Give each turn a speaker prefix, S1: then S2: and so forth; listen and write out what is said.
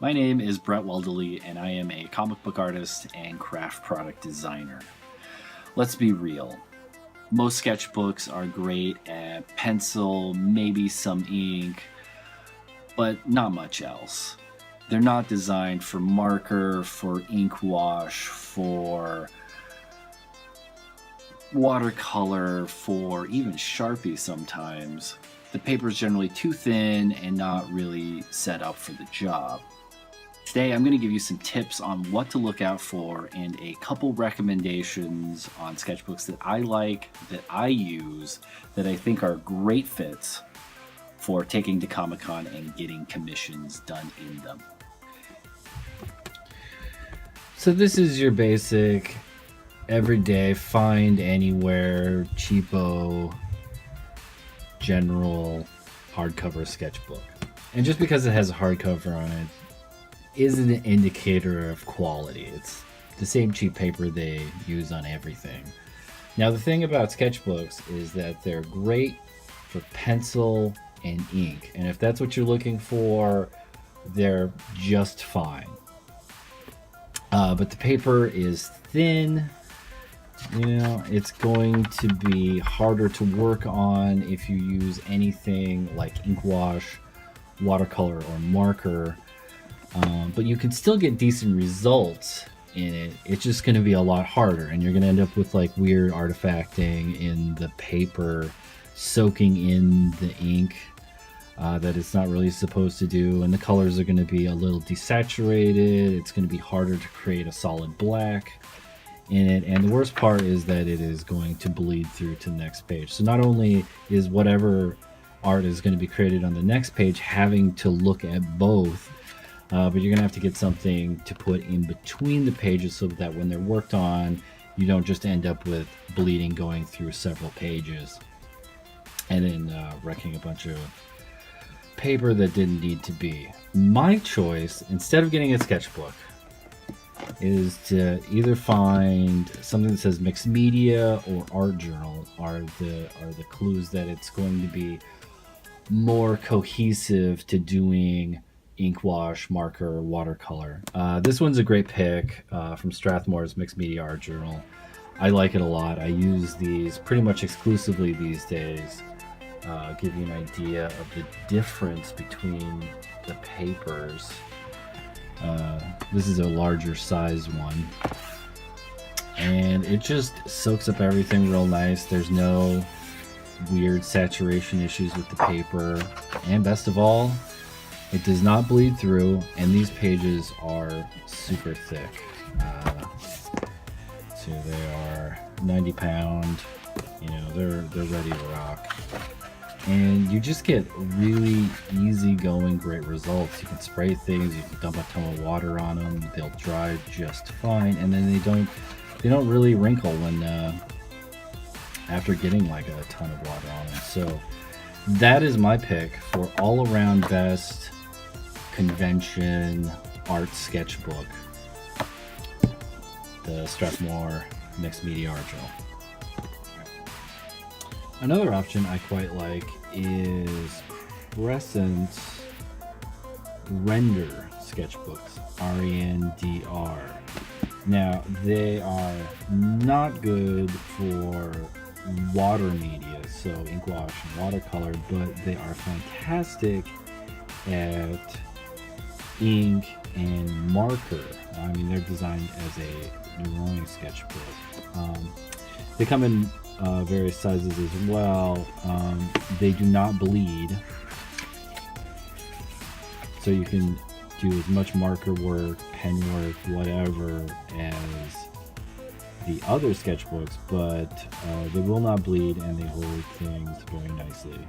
S1: My name is Brett Welderly, and I am a comic book artist and craft product designer. Let's be real. Most sketchbooks are great at pencil, maybe some ink, but not much else. They're not designed for marker, for ink wash, for watercolor, for even Sharpie sometimes. The paper is generally too thin and not really set up for the job. Today, I'm going to give you some tips on what to look out for and a couple recommendations on sketchbooks that I like, that I use, that I think are great fits for taking to Comic-Con and getting commissions done in them.
S2: So this is your basic, everyday, find anywhere, cheapo, general hardcover sketchbook. And just because it has a hardcover on it isn't an indicator of quality. It's the same cheap paper they use on everything. Now the thing about sketchbooks is that they're great for pencil and ink, and if that's what you're looking for, they're just fine. But the paper is thin. It's going to be harder to work on if you use anything like ink wash, watercolor, or marker. But you can still get decent results in it. It's just going to be a lot harder, and you're going to end up with like weird artifacting in the paper, soaking in the ink that it's not really supposed to do, and the colors are going to be a little desaturated. It's going to be harder to create a solid black in it, and the worst part is that it is going to bleed through to the next page. So not only is whatever art is going to be created on the next page having to look at both, but you're gonna have to get something to put in between the pages so that when they're worked on, you don't just end up with bleeding going through several pages and then wrecking a bunch of paper that didn't need to be. My choice, instead of getting a sketchbook, is to either find something that says mixed media or art journal are the clues that it's going to be more cohesive to doing ink wash, marker, watercolor. This one's a great pick from Strathmore's Mixed Media Art Journal. I like it a lot. I use these pretty much exclusively these days. Give you an idea of the difference between the papers. This is a larger size one, and it just soaks up everything real nice. There's no weird saturation issues with the paper, and best of all, it does not bleed through, and these pages are super thick. So they are 90 pound, they're ready to rock. And you just get really easy going, great results. You can spray things, you can dump a ton of water on them, they'll dry just fine, and then they don't really wrinkle when after getting like a ton of water on them. So that is my pick for all around best convention art sketchbook, the Strathmore Mixed Media Art Journal. Another option I quite like is Crescent's Render sketchbooks, RENDR. Now, they are not good for water media, so ink wash and watercolor, but they are fantastic at ink and marker. I mean, they're designed as a drawing sketchbook. They come in various sizes as well. They do not bleed, so you can do as much marker work, pen work, whatever as the other sketchbooks, but they will not bleed, and they hold things very nicely.